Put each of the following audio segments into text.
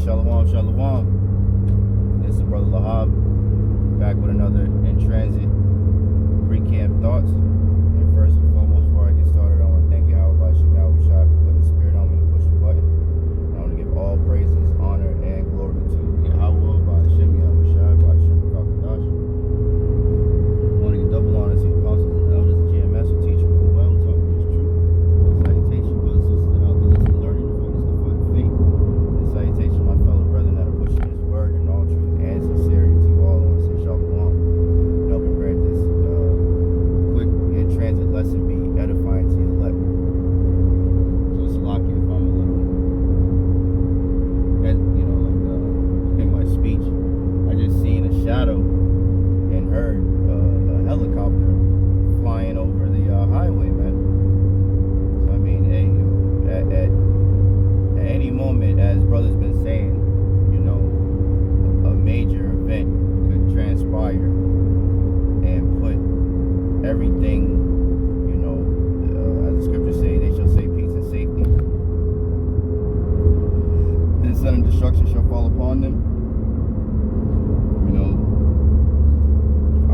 Shalom, shalom. This is Brother Lahab, back with another In Transit pre-camp thoughts. And first and foremost, before I get started, I want to thank Yahawashi for putting the spirit on me to push the button. I want to give all praises, honor, and glory to Yahawah, Bahasham, Bahasham, I want to give double honor to the apostles and elders and GMS who teach me well, talk me his truth. Salutation, brothers and sisters that out there listening, learning, and focus to find faith. And salutation, my fellow brethren that are pushing his word in all truth and sincerity to you all. I want to say shalom. And hope and pray this quick in transit lesson be edifying to your elect. So it's lucky if I'm a little, in my speech, I just seen a shadow and heard a helicopter flying over the highway, man. So I mean, hey, at any moment, as brother's been saying, a major event could transpire and put everything, as the scriptures say, they shall say peace and safety. Then sudden destruction shall fall upon them.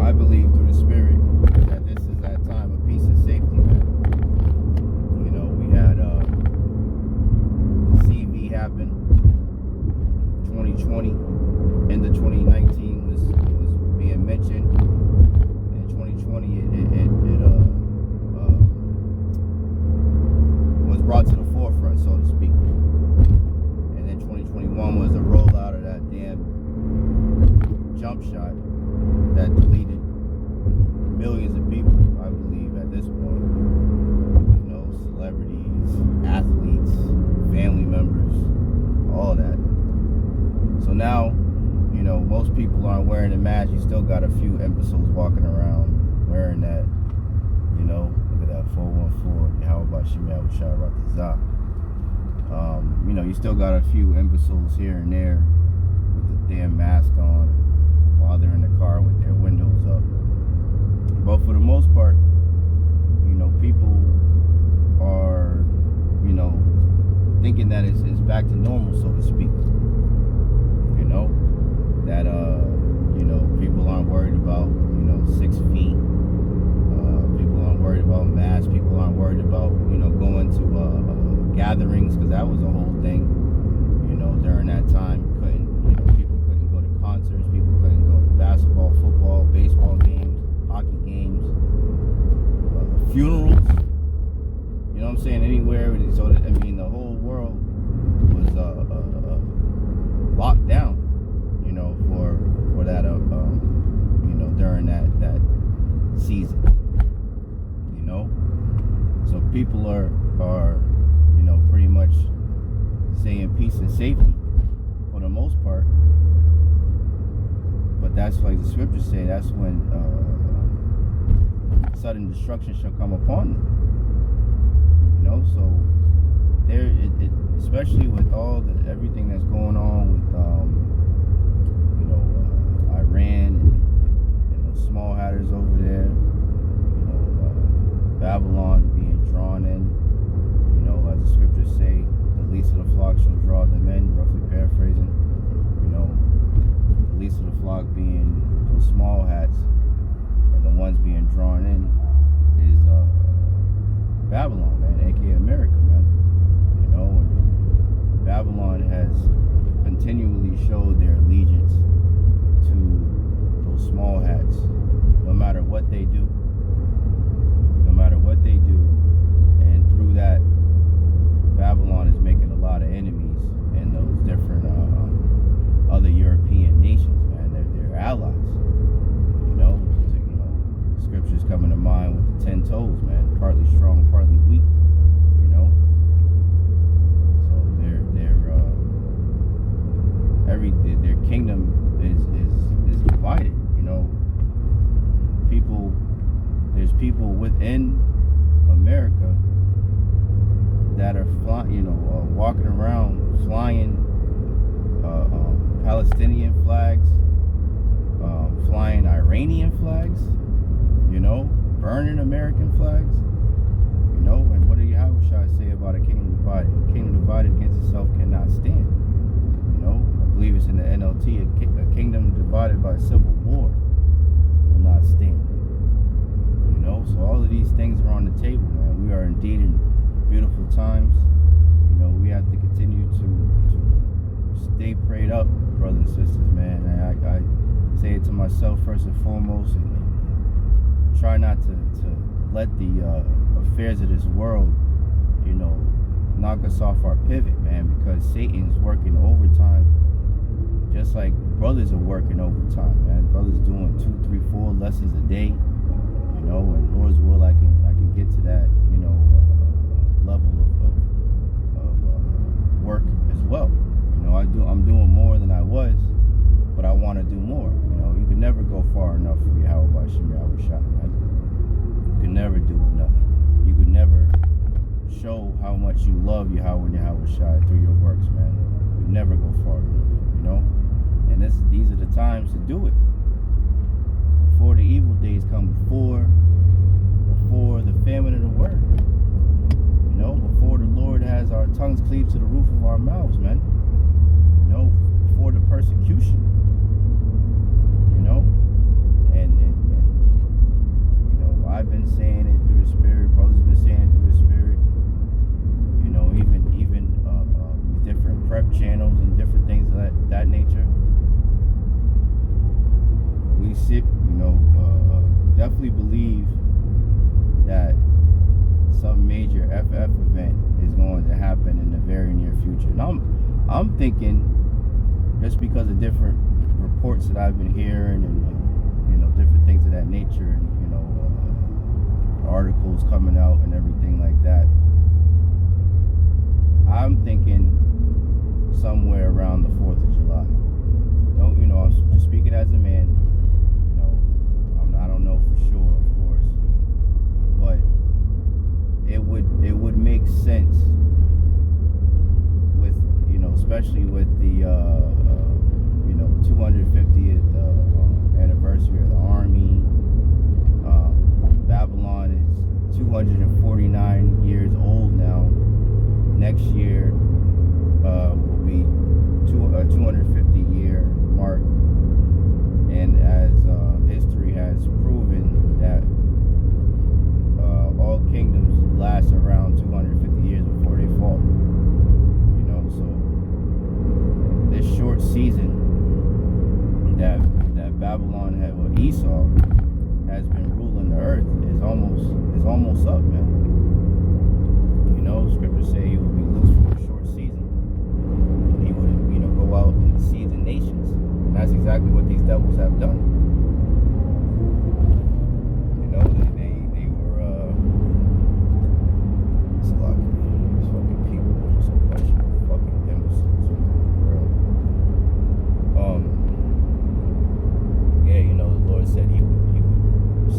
I believe through the Spirit that this is that time of peace and safety, man. We had the CV happen, 2020, end of 2019 was being mentioned. In 2020, it was brought to the forefront, so to speak. And then 2021 was the rollout of that damn jump shot that deleted millions of people, I believe, at this point. Celebrities, athletes, family members, all that. So now, most people aren't wearing a mask. You still got a few imbeciles walking around wearing that. Look at that 414, Yahawashi, you still got a few imbeciles here and there with the damn mask on while they're in the car with their windows up. But for the most part, people are, thinking that it's back to normal, so to speak. That, people aren't worried about, 6 feet. People aren't worried about masks. People aren't worried about, going to gatherings, because that was a whole thing, during that time. People couldn't go to concerts. People couldn't go to basketball, football, baseball games, hockey games, funerals. You know what I'm saying? Anywhere. So the whole world was locked down. For that during that season. So people are pretty much saying peace and safety for the most part. But that's like the scriptures say, that's when sudden destruction shall come upon them. So there, especially with all everything that's going on with Iran and those small hatters over there, Babylon being drawn in, as the scriptures say, the least of the flock shall draw them in, roughly paraphrasing. The least of the flock being those small hats, and the ones being drawn in is Babylon, man, aka America, man. Babylon has continually showed their allegiance to those small hats, no matter what they do. And through that, Babylon is making a lot of enemies in those different other European nations, man. They're allies. Scriptures coming to mind with the 10 toes, man. Partly strong, partly weak. So their kingdom is divided. There's people within America that are walking around flying Palestinian flags, flying Iranian flags, burning American flags, and what did Yahawashi say about a kingdom divided? A kingdom divided against itself cannot stand, divided by civil war will not stand. You know, so all of these things are on the table, man. We are indeed in beautiful times. You know, we have to continue to stay prayed up, brothers and sisters, man. I say it to myself first and foremost, and try not to let the affairs of this world, you know, knock us off our pivot, man, because Satan's working overtime, just like brothers are working overtime, man. Brothers doing 2, 3, 4 lessons a day, you know, and Lord's will, I can get to that, you know, level of work as well. You know, I'm doing more than I was, but I want to do more. You know, you can never go far enough for Yahawashi, man. You can never do enough. You can never show how much you love Yahawah and Yahawashi through your works, man. You never go far enough, you know? And these are the times to do it. Before the evil days come, before the famine of the word. You know, before the Lord has our tongues cleaved to the roof of our mouths, man. You know, before the persecution. You know? And you know, I've been saying it through the Spirit, brothers have been saying it through the Spirit. You know, even these different prep channels and different things of that nature. We definitely believe that some major FF event is going to happen in the very near future. And I'm thinking, just because of different reports that I've been hearing and you know, different things of that nature, and you know, articles coming out and everything like that, I'm thinking somewhere around the 4th of July. You know, I'm just speaking as a man. You know, I don't know for sure, of course, but it would make sense with, you know, especially with the you know, 250th anniversary of the army. Babylon is 249 years old now. Next year will be a 250-year mark, and as history has proven that all kingdoms last around 250 years before they fall. You know, so this short season that Babylon had, well, Esau has been ruling the earth is almost up, man. You know, scriptures say he would be loose for a short season, and he would, you know, go out and see the nations. And that's exactly what these devils have done. You know, they were it's a lot of these fucking people are just a bunch of fucking imbeciles, for real. Yeah, you know, the Lord said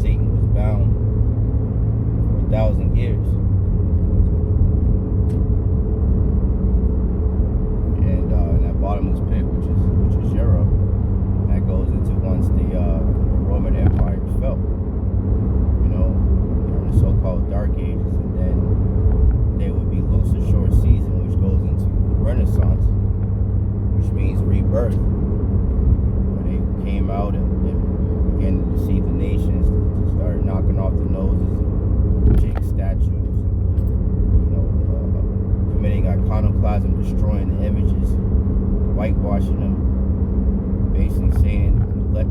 Satan was bound for 1,000 years. And in that bottomless pit, which is Europe, that goes into once the Roman Empire fell. You know, during the so-called Dark Ages, and then they would be loose a short season, which goes into Renaissance, which means rebirth. Where they came out and began to deceive the nations, to start knocking off the noses of Jake statues, and, you know, committing iconoclasm, destroying the images, whitewashing them, basically saying,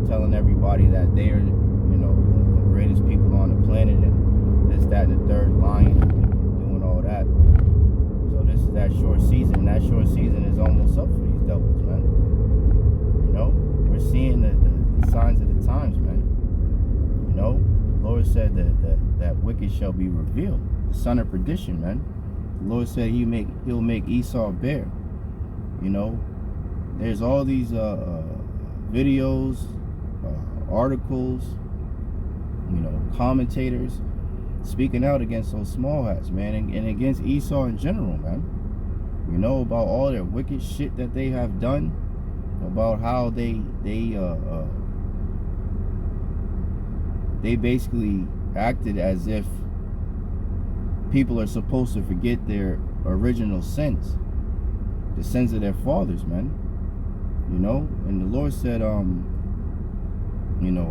telling everybody that they are, you know, the greatest people on the planet, and this, that, and the third, lying and doing all that. So this is that short season, and that short season is almost up for these devils, man. You know, we're seeing the signs of the times, man. You know, the Lord said that wicked shall be revealed, the son of perdition, man. The Lord said he'll make Esau bare. You know, there's all these videos, articles, you know, commentators speaking out against those small hats, man, and against Esau in general, man. You know, about all their wicked shit that they have done, about how they basically acted as if people are supposed to forget their original sins, the sins of their fathers, man. You know, and the Lord said, You know,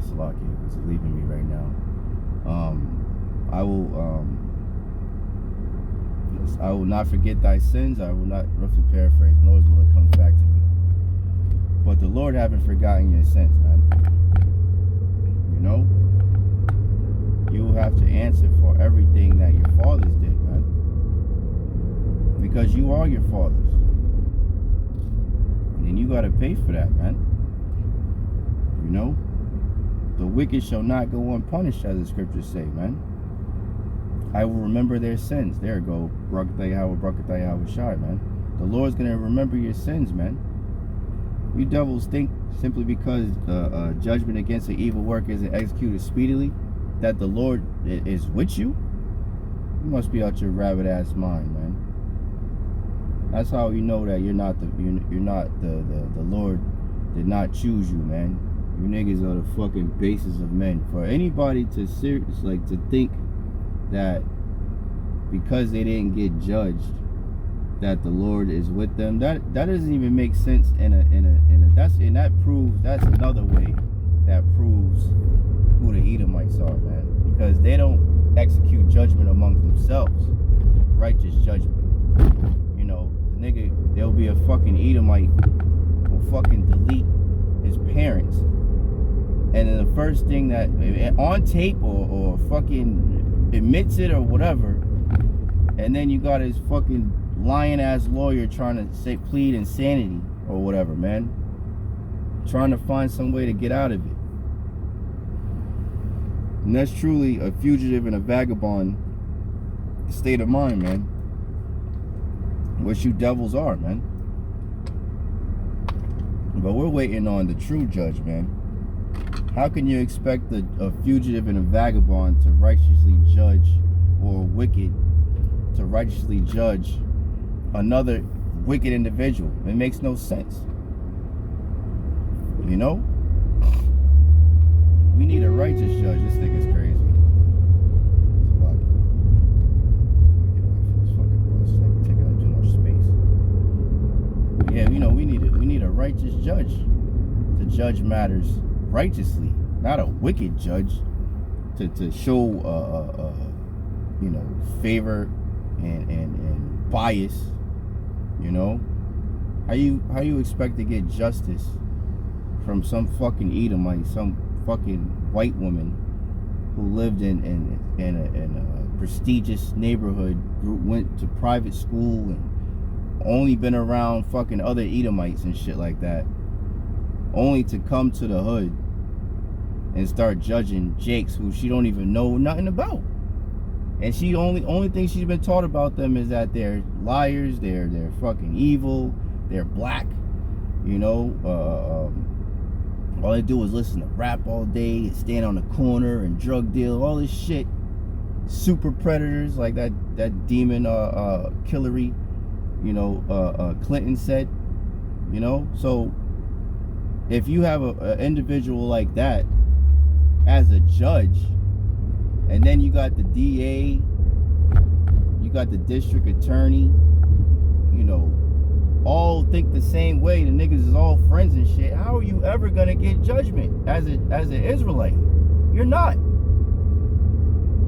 Salaki is leaving me right now. I will not forget thy sins. I will not, roughly paraphrase, Lord, will it comes back to me. But the Lord haven't forgotten your sins, man. You know? You will have to answer for everything that your fathers did, man. Because you are your fathers. And you got to pay for that, man. You know? The wicked shall not go unpunished, as the scriptures say, man. I will remember their sins. There you go. Yahawashi, man. The Lord's going to remember your sins, man. You devils think simply because judgment against the evil work isn't executed speedily that the Lord is with you? You must be out your rabbit ass mind, man. That's how you know that you're not the Lord did not choose you, man. You niggas are the fucking basis of men. For anybody to to think that because they didn't get judged that the Lord is with them, that doesn't even make sense that's another way that proves who the Edomites are, man. Because they don't execute judgment among themselves, righteous judgment. You know, the nigga, there'll be a fucking Edomite will fucking delete his parents, and then the first thing that on tape or fucking admits it or whatever, and then you got his fucking lying ass lawyer trying to plead insanity or whatever, man, trying to find some way to get out of it. And that's truly a fugitive and a vagabond state of mind, man. What you devils are, man. But we're waiting on the true judge, man. How can you expect a fugitive and a vagabond to righteously judge, or wicked to righteously judge another wicked individual? It makes no sense. You know? We need a righteous judge. This thing is crazy. Get away from this fucking bus. This thing taking up too much space. But yeah, you know, we need a righteous judge to judge matters righteously, not a wicked judge to show you know, favor and bias. You know, how you expect to get justice from some fucking Edomite, some fucking white woman who lived in a prestigious neighborhood, went to private school, and only been around fucking other Edomites and shit like that, only to come to the hood and start judging Jakes who she don't even know nothing about. And she only thing she's been taught about them is that they're liars, they're fucking evil, they're black, you know. All they do is listen to rap all day, stand on the corner and drug deal, all this shit. Super predators, like that demon Hillary, you know, Clinton said, you know. So if you have an individual like that as a judge, and then you got the DA, you got the district attorney, you know, all think the same way, the niggas is all friends and shit, how are you ever gonna get judgment as an Israelite? You're not.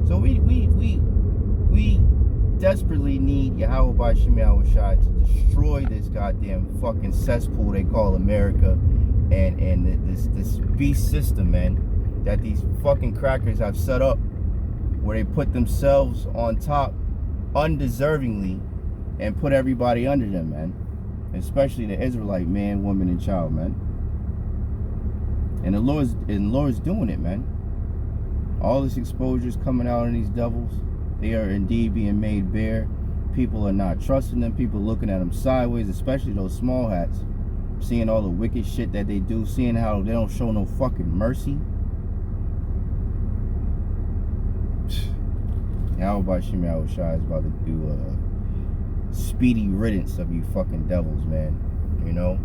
So we desperately need Yahawashi to destroy this goddamn fucking cesspool they call America, and this beast system, man, that these fucking crackers have set up, where they put themselves on top undeservingly and put everybody under them, man. Especially the Israelite man, woman, and child, man. And the Lord's doing it, man. All this exposure is coming out on these devils. They are indeed being made bare. People are not trusting them. People are looking at them sideways, especially those small hats. Seeing all the wicked shit that they do. Seeing how they don't show no fucking mercy. Yahawashi is about to do speedy riddance of you fucking devils, man. You know?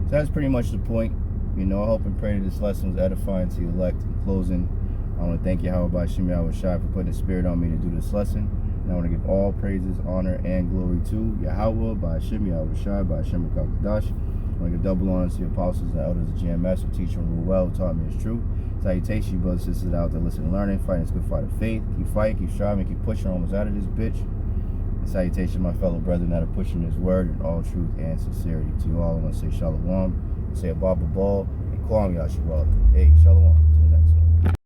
So that's pretty much the point. You know, I hope and pray that this lesson was edifying to you elect. In closing, I want to thank Yahawashi for putting a spirit on me to do this lesson. And I want to give all praises, honor, and glory to Yahawah, Bahasham, Yahawashi, Bahasham, I give double honors to the apostles and elders of GMS who teach and rule well, who taught me is true. Salutations, you brothers and sisters out there listening and learning, fighting this good fight of faith. Keep fighting, keep striving, keep pushing almost out of this bitch. And salutations, my fellow brethren that are pushing this word in all truth and sincerity. To you all, I want to say shalom, say a baba ball, and call me Yahawah. Hey, shalom.